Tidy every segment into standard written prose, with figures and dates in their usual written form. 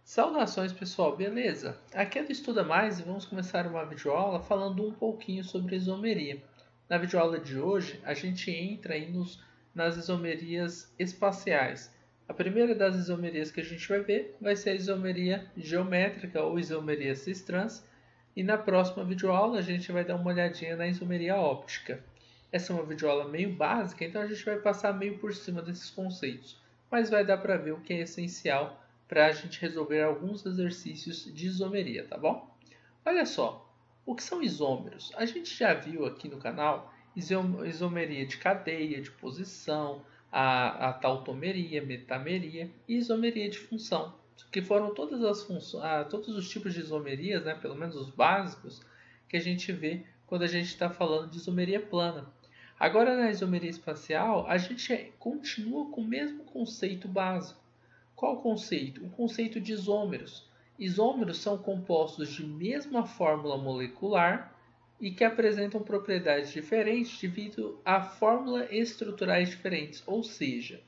Saudações pessoal, beleza? Aqui é do Estuda Mais e vamos começar uma videoaula falando um pouquinho sobre isomeria. Na videoaula de hoje, a gente entra aí nas isomerias espaciais. A primeira das isomerias que a gente vai ver vai ser a isomeria geométrica ou isomeria cis-trans. E na próxima videoaula a gente vai dar uma olhadinha na isomeria óptica. Essa é uma videoaula meio básica, então a gente vai passar meio por cima desses conceitos. Mas vai dar para ver o que é essencial para a gente resolver alguns exercícios de isomeria, tá bom? Olha só, o que são isômeros? A gente já viu aqui no canal isomeria de cadeia, de posição, a tautomeria, metameria e isomeria de função, que foram todas as funções, todos os tipos de isomerias, né, pelo menos os básicos, que a gente vê quando a gente está falando de isomeria plana. Agora na isomeria espacial, a gente continua com o mesmo conceito básico. Qual o conceito? O conceito de isômeros. Isômeros são compostos de mesma fórmula molecular e que apresentam propriedades diferentes devido a fórmulas estruturais diferentes. Ou seja,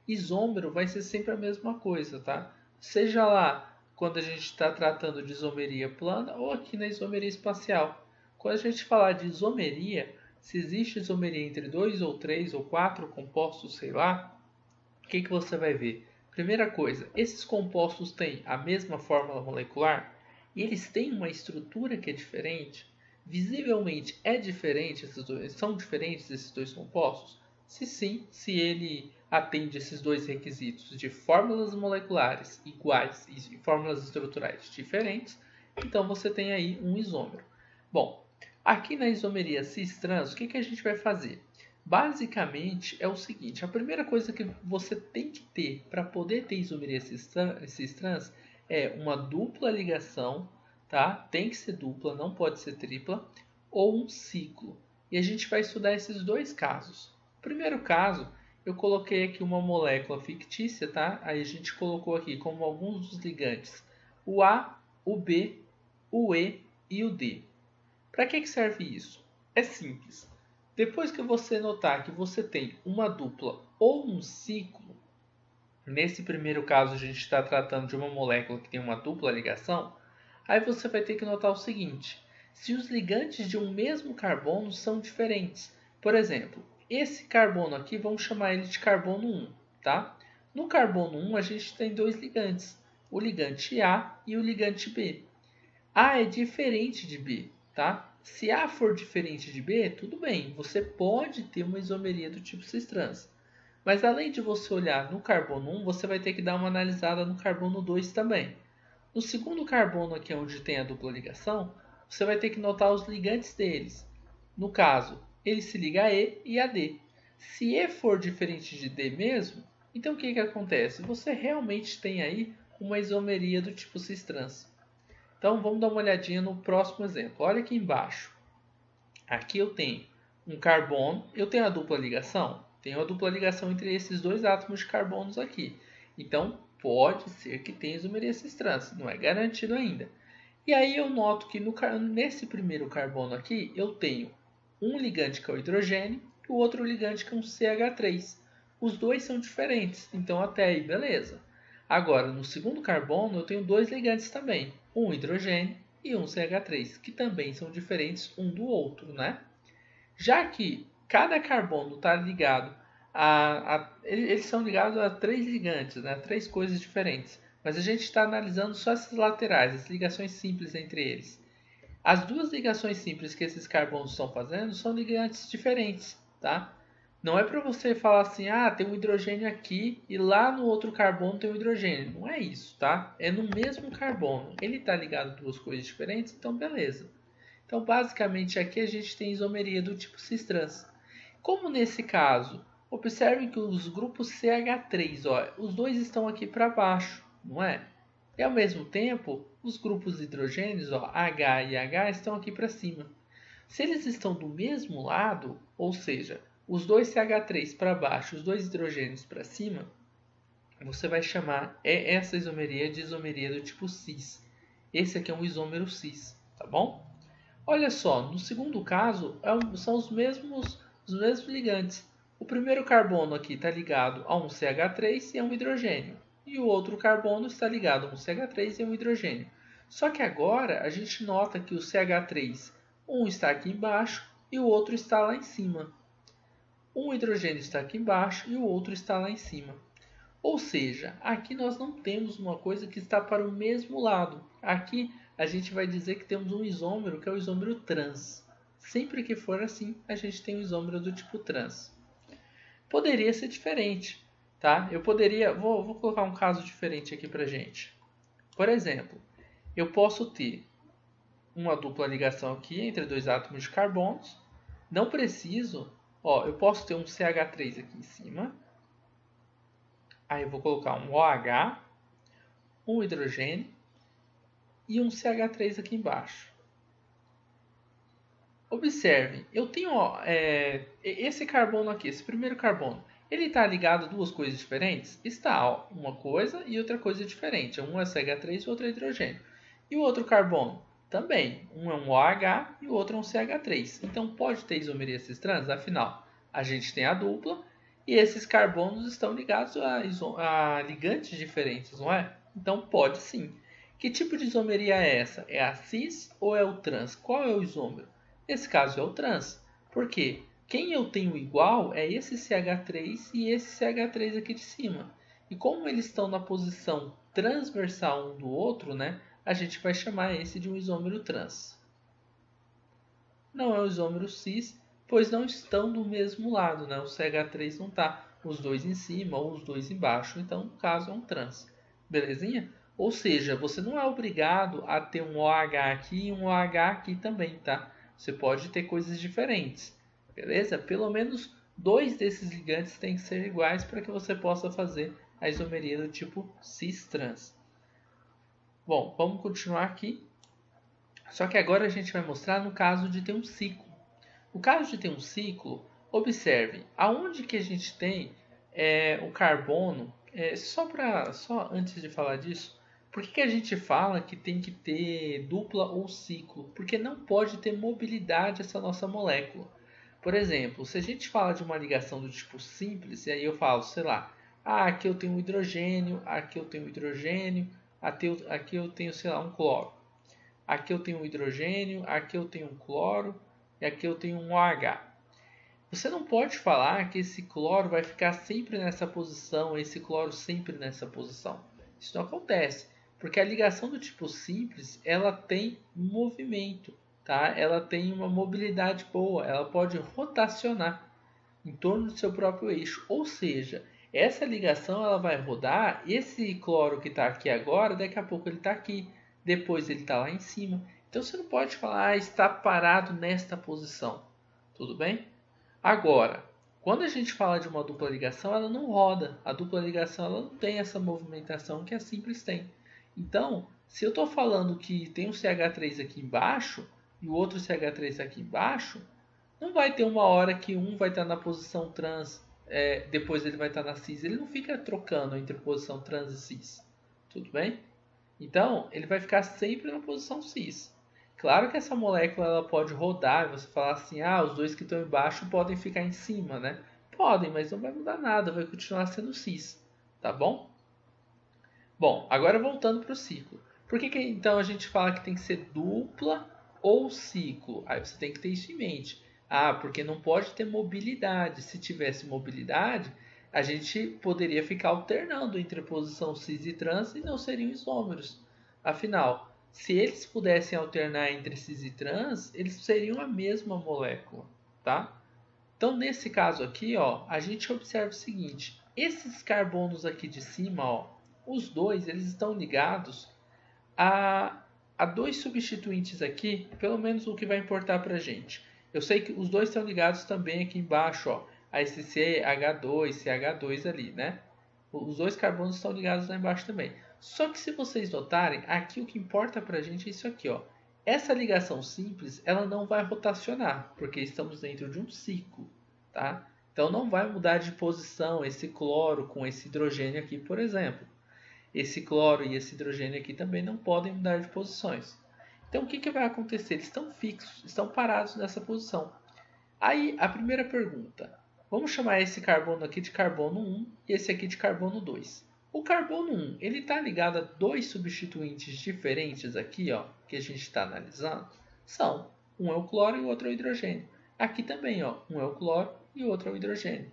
isômero vai ser sempre a mesma coisa, tá? Seja lá quando a gente está tratando de isomeria plana ou aqui na isomeria espacial. Quando a gente falar de isomeria, se existe isomeria entre 2 ou 3 ou 4 compostos, sei lá, o que você vai ver? Primeira coisa, esses compostos têm a mesma fórmula molecular e eles têm uma estrutura que é diferente. Visivelmente é diferente, são diferentes esses dois compostos? Se sim, se ele atende esses dois requisitos de fórmulas moleculares iguais e fórmulas estruturais diferentes, então você tem aí um isômero. Bom, aqui na isomeria cis-trans, o que a gente vai fazer? Basicamente é o seguinte, a primeira coisa que você tem que ter para poder ter isomeria cis-trans é uma dupla ligação, tá? Tem que ser dupla, não pode ser tripla, ou um ciclo. E a gente vai estudar esses dois casos. O primeiro caso, eu coloquei aqui uma molécula fictícia, tá? Aí a gente colocou aqui como alguns dos ligantes o A, o B, o E e o D. Para que serve isso? É simples. Depois que você notar que você tem uma dupla ou um ciclo, nesse primeiro caso a gente está tratando de uma molécula que tem uma dupla ligação, aí você vai ter que notar o seguinte: se os ligantes de um mesmo carbono são diferentes. Por exemplo, esse carbono aqui, vamos chamar ele de carbono 1, tá? No carbono 1 a gente tem dois ligantes, o ligante A e o ligante B. A é diferente de B, tá? Se A for diferente de B, tudo bem, você pode ter uma isomeria do tipo cis-trans. Mas além de você olhar no carbono 1, você vai ter que dar uma analisada no carbono 2 também. No segundo carbono aqui onde tem a dupla ligação, você vai ter que notar os ligantes deles. No caso, ele se liga a E e a D. Se E for diferente de D mesmo, então o que acontece? Você realmente tem aí uma isomeria do tipo cis-trans. Então vamos dar uma olhadinha no próximo exemplo. Olha aqui embaixo. Aqui eu tenho um carbono, eu tenho a dupla ligação? Tenho a dupla ligação entre esses dois átomos de carbonos aqui. Então pode ser que tenha isomeria cis-trans, não é garantido ainda. E aí eu noto que nesse primeiro carbono aqui eu tenho um ligante que é o hidrogênio e o outro ligante que é um CH3. Os dois são diferentes, então até aí beleza. Agora, no segundo carbono, eu tenho dois ligantes também, um hidrogênio e um CH3, que também são diferentes um do outro, né? Já que cada carbono está ligado eles são ligados a três ligantes, né? Três coisas diferentes. Mas a gente está analisando só essas laterais, as ligações simples entre eles. As duas ligações simples que esses carbonos estão fazendo são ligantes diferentes, tá? Não é para você falar assim, tem um hidrogênio aqui e lá no outro carbono tem um hidrogênio. Não é isso, tá? É no mesmo carbono. Ele está ligado a duas coisas diferentes, então beleza. Então, basicamente, aqui a gente tem isomeria do tipo cis-trans. Como nesse caso, observem que os grupos CH3, os dois estão aqui para baixo, não é? E ao mesmo tempo, os grupos hidrogênios, H e H, estão aqui para cima. Se eles estão do mesmo lado, ou seja, os dois CH3 para baixo, os dois hidrogênios para cima, você vai chamar essa isomeria de isomeria do tipo cis. Esse aqui é um isômero cis, tá bom? Olha só, no segundo caso, são os mesmos ligantes. O primeiro carbono aqui está ligado a um CH3 e a um hidrogênio. e o outro carbono está ligado a um CH3 e um hidrogênio. Só que agora a gente nota que o CH3, um está aqui embaixo e o outro está lá em cima. Um hidrogênio está aqui embaixo e o outro está lá em cima. Ou seja, aqui nós não temos uma coisa que está para o mesmo lado. Aqui a gente vai dizer que temos um isômero que é o isômero trans. Sempre que for assim, a gente tem um isômero do tipo trans. Poderia ser diferente, tá? Eu poderia, vou colocar um caso diferente aqui para gente. Por exemplo, eu posso ter uma dupla ligação aqui entre dois átomos de carbonos. Não preciso, eu posso ter um CH3 aqui em cima. Aí eu vou colocar um OH, um hidrogênio e um CH3 aqui embaixo. Observe, eu tenho esse carbono aqui, esse primeiro carbono. Ele está ligado a duas coisas diferentes? Está, uma coisa e outra coisa diferente. Um é CH3 e o outro é hidrogênio. E o outro carbono? Também. Um é um OH e o outro é um CH3. Então pode ter isomeria cis-trans? Afinal, a gente tem a dupla e esses carbonos estão ligados a ligantes diferentes, não é? Então pode sim. Que tipo de isomeria é essa? É a cis ou é o trans? Qual é o isômero? Nesse caso é o trans. Por quê? Quem eu tenho igual é esse CH3 e esse CH3 aqui de cima. E como eles estão na posição transversal um do outro, né, a gente vai chamar esse de um isômero trans. Não é o isômero cis, pois não estão do mesmo lado, né? O CH3 não está os dois em cima ou os dois embaixo, então no caso é um trans. Belezinha? Ou seja, você não é obrigado a ter um OH aqui e um OH aqui também, tá? Você pode ter coisas diferentes, beleza? Pelo menos dois desses ligantes têm que ser iguais para que você possa fazer a isomeria do tipo cis-trans. Bom, vamos continuar aqui. Só que agora a gente vai mostrar no caso de ter um ciclo. No caso de ter um ciclo, observe, aonde que a gente tem o carbono, só antes de falar disso, por que a gente fala que tem que ter dupla ou ciclo? Porque não pode ter mobilidade essa nossa molécula. Por exemplo, se a gente fala de uma ligação do tipo simples, e aí eu falo, sei lá, aqui eu tenho um hidrogênio, aqui eu tenho um hidrogênio, aqui eu tenho, sei lá, um cloro. Aqui eu tenho um hidrogênio, aqui eu tenho um cloro e aqui eu tenho um OH. Você não pode falar que esse cloro vai ficar sempre nessa posição, esse cloro sempre nessa posição. Isso não acontece, porque a ligação do tipo simples, ela tem movimento, tá? Ela tem uma mobilidade boa, ela pode rotacionar em torno do seu próprio eixo. Ou seja, essa ligação ela vai rodar, esse cloro que está aqui agora, daqui a pouco ele está aqui, depois ele está lá em cima. Então você não pode falar, está parado nesta posição. Tudo bem? Agora, quando a gente fala de uma dupla ligação, ela não roda. A dupla ligação ela não tem essa movimentação que a simples tem. Então, se eu estou falando que tem um CH3 aqui embaixo e o outro CH3 aqui embaixo, não vai ter uma hora que um vai estar na posição trans, depois ele vai estar na cis. Ele não fica trocando entre posição trans e cis. Tudo bem? Então, ele vai ficar sempre na posição cis. Claro que essa molécula ela pode rodar e você falar assim, os dois que estão embaixo podem ficar em cima, né? Podem, mas não vai mudar nada, vai continuar sendo cis, tá bom? Bom, agora voltando para o ciclo. Por que então a gente fala que tem que ser dupla ou ciclo? Aí você tem que ter isso em mente. Porque não pode ter mobilidade. Se tivesse mobilidade, a gente poderia ficar alternando entre posição cis e trans e não seriam isômeros. Afinal, se eles pudessem alternar entre cis e trans, eles seriam a mesma molécula, tá? Então, nesse caso aqui, a gente observa o seguinte: esses carbonos aqui de cima, os dois, eles estão ligados a dois substituintes aqui, pelo menos o que vai importar para a gente. Eu sei que os dois estão ligados também aqui embaixo, a esse CH2, CH2 ali, né? Os dois carbonos estão ligados lá embaixo também. Só que se vocês notarem, aqui o que importa para a gente é isso aqui, Essa ligação simples, ela não vai rotacionar, porque estamos dentro de um ciclo, tá? Então não vai mudar de posição esse cloro com esse hidrogênio aqui, por exemplo. Esse cloro e esse hidrogênio aqui também não podem mudar de posições. Então o que vai acontecer? Eles estão fixos, estão parados nessa posição. Aí a primeira pergunta, vamos chamar esse carbono aqui de carbono 1 e esse aqui de carbono 2. O carbono 1, ele está ligado a dois substituintes diferentes aqui, ó, que a gente está analisando. São, um é o cloro e o outro é o hidrogênio. Aqui também, ó, um é o cloro e o outro é o hidrogênio.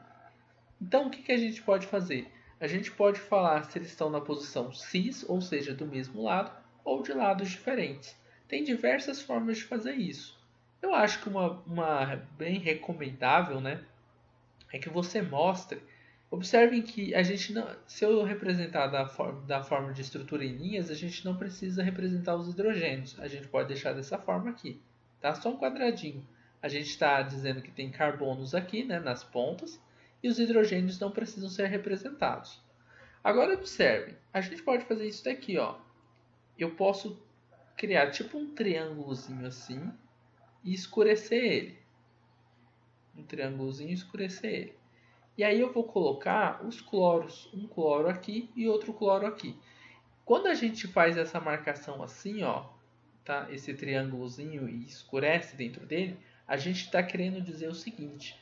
Então, o que a gente pode fazer? A gente pode falar se eles estão na posição cis, ou seja, do mesmo lado, ou de lados diferentes. Tem diversas formas de fazer isso. Eu acho que uma bem recomendável, né, é que você mostre. Observem que a gente não, se eu representar da forma de estrutura em linhas, a gente não precisa representar os hidrogênios. A gente pode deixar dessa forma aqui, tá? Só um quadradinho. A gente está dizendo que tem carbonos aqui, né, nas pontas, e os hidrogênios não precisam ser representados. Agora observem, a gente pode fazer isso daqui, ó. Eu posso criar tipo um triângulozinho assim e escurecer ele. Um triângulozinho e escurecer ele. E aí eu vou colocar os cloros, um cloro aqui e outro cloro aqui. Quando a gente faz essa marcação assim, ó, tá? Esse triângulozinho e escurece dentro dele, a gente está querendo dizer o seguinte,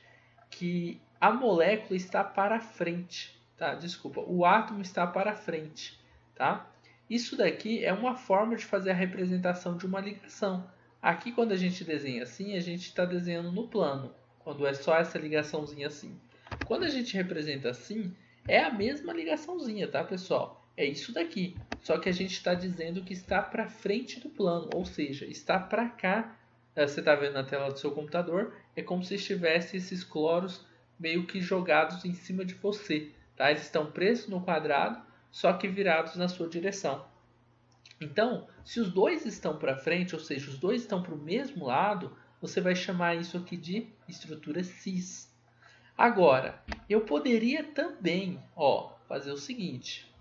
que a molécula está para frente, tá? Desculpa, o átomo está para frente, tá? Isso daqui é uma forma de fazer a representação de uma ligação. Aqui, quando a gente desenha assim, a gente está desenhando no plano, quando é só essa ligaçãozinha assim. Quando a gente representa assim, é a mesma ligaçãozinha, tá, pessoal? É isso daqui, só que a gente está dizendo que está para frente do plano, ou seja, está para cá. Você está vendo na tela do seu computador, é como se estivesse esses cloros meio que jogados em cima de você, tá? Eles estão presos no quadrado, só que virados na sua direção. Então, se os dois estão para frente, ou seja, os dois estão para o mesmo lado, você vai chamar isso aqui de estrutura cis. Agora, eu poderia também, ó, fazer o seguinte,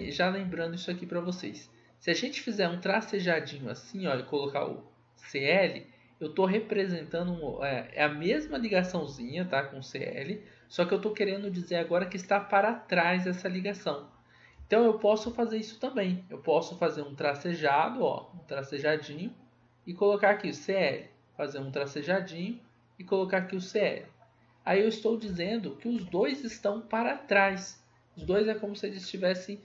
já lembrando isso aqui para vocês. Se a gente fizer um tracejadinho assim, ó, e colocar o Cl, eu estou representando é a mesma ligaçãozinha, tá, com Cl, só que eu estou querendo dizer agora que está para trás essa ligação. Então eu posso fazer isso também. Eu posso fazer um tracejado, ó, um tracejadinho e colocar aqui o Cl, fazer um tracejadinho e colocar aqui o Cl. Aí eu estou dizendo que os dois estão para trás. Os dois é como se eles estivessem...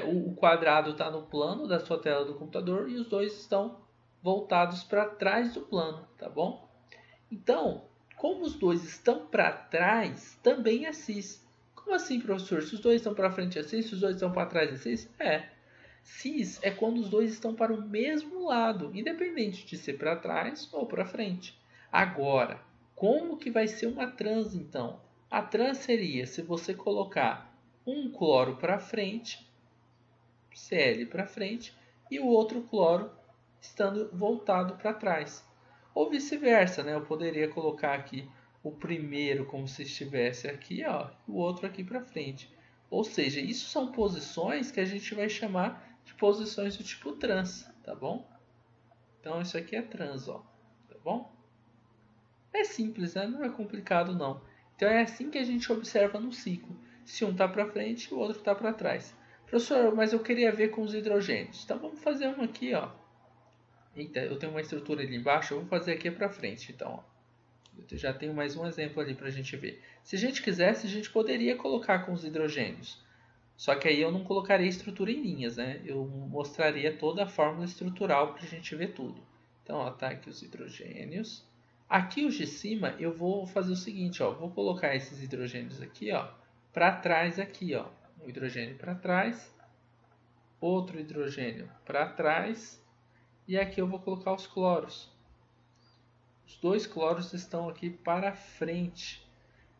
o quadrado está no plano da sua tela do computador e os dois estão voltados para trás do plano, tá bom? Então, como os dois estão para trás, também é cis. Como assim, professor? Se os dois estão para frente é cis, se os dois estão para trás é cis? É. Cis é quando os dois estão para o mesmo lado, independente de ser para trás ou para frente. Agora, como que vai ser uma trans, então? A trans seria se você colocar um cloro para frente, Cl para frente, e o outro cloro estando voltado para trás. Ou vice-versa, né? Eu poderia colocar aqui o primeiro como se estivesse aqui, ó, e o outro aqui para frente. Ou seja, isso são posições que a gente vai chamar de posições do tipo trans, tá bom? Então isso aqui é trans, ó, tá bom? É simples, né? Não é complicado não. Então é assim que a gente observa no ciclo. Se um está para frente e o outro está para trás. Professor, mas eu queria ver com os hidrogênios. Então vamos fazer uma aqui, ó. Eita, eu tenho uma estrutura ali embaixo, eu vou fazer aqui para frente, então. Ó. Eu já tenho mais um exemplo ali para a gente ver. Se a gente quisesse, a gente poderia colocar com os hidrogênios. Só que aí eu não colocaria estrutura em linhas, né? Eu mostraria toda a fórmula estrutural para a gente ver tudo. Então, ó, tá aqui os hidrogênios. Aqui os de cima eu vou fazer o seguinte, ó. Vou colocar esses hidrogênios aqui, ó, para trás aqui, ó. Um hidrogênio para trás, outro hidrogênio para trás. E aqui eu vou colocar os cloros. Os dois cloros estão aqui para frente.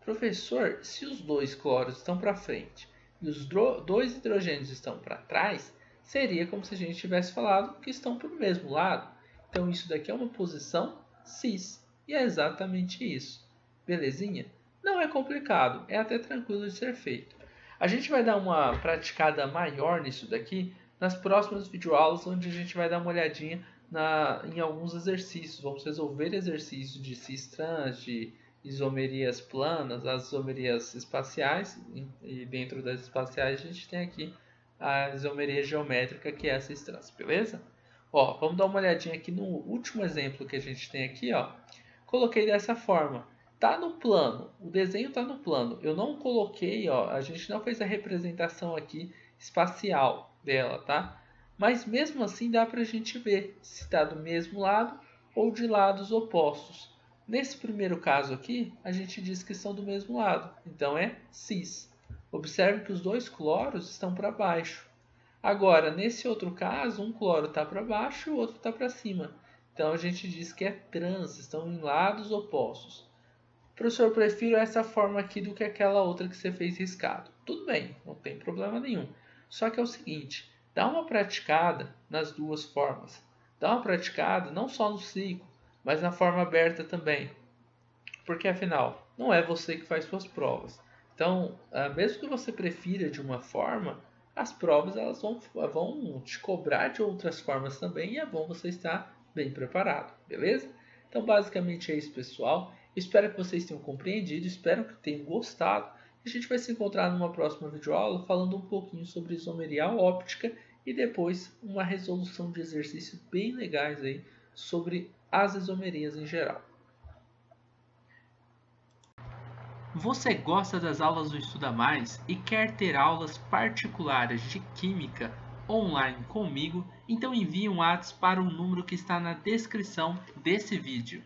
Professor, se os dois cloros estão para frente e os dois hidrogênios estão para trás, seria como se a gente tivesse falado que estão para o mesmo lado. Então isso daqui é uma posição cis. E é exatamente isso. Belezinha? Não é complicado, é até tranquilo de ser feito. A gente vai dar uma praticada maior nisso daqui nas próximas videoaulas, onde a gente vai dar uma olhadinha em alguns exercícios. Vamos resolver exercícios de cis-trans, de isomerias planas, as isomerias espaciais, e dentro das espaciais a gente tem aqui a isomeria geométrica, que é a cis-trans, beleza? Ó, vamos dar uma olhadinha aqui no último exemplo que a gente tem aqui, ó. Coloquei dessa forma. Tá no plano, o desenho tá no plano. Eu não coloquei, ó, a gente não fez a representação aqui espacial dela, tá? Mas mesmo assim dá para a gente ver se está do mesmo lado ou de lados opostos. Nesse primeiro caso aqui, a gente diz que são do mesmo lado, então é cis. Observe que os dois cloros estão para baixo. Agora, nesse outro caso, um cloro está para baixo e o outro está para cima. Então a gente diz que é trans, estão em lados opostos. Professor, eu prefiro essa forma aqui do que aquela outra que você fez riscado. Tudo bem, não tem problema nenhum. Só que é o seguinte, dá uma praticada nas duas formas. Dá uma praticada não só no ciclo, mas na forma aberta também. Porque afinal, não é você que faz suas provas. Então, mesmo que você prefira de uma forma, as provas elas vão te cobrar de outras formas também e é bom você estar bem preparado, beleza? Então, basicamente é isso, pessoal. Espero que vocês tenham compreendido, espero que tenham gostado. A gente vai se encontrar numa próxima videoaula falando um pouquinho sobre isomeria óptica e depois uma resolução de exercícios bem legais aí sobre as isomerias em geral. Você gosta das aulas do Estuda Mais e quer ter aulas particulares de Química online comigo? Então envie um WhatsApp para o número que está na descrição desse vídeo.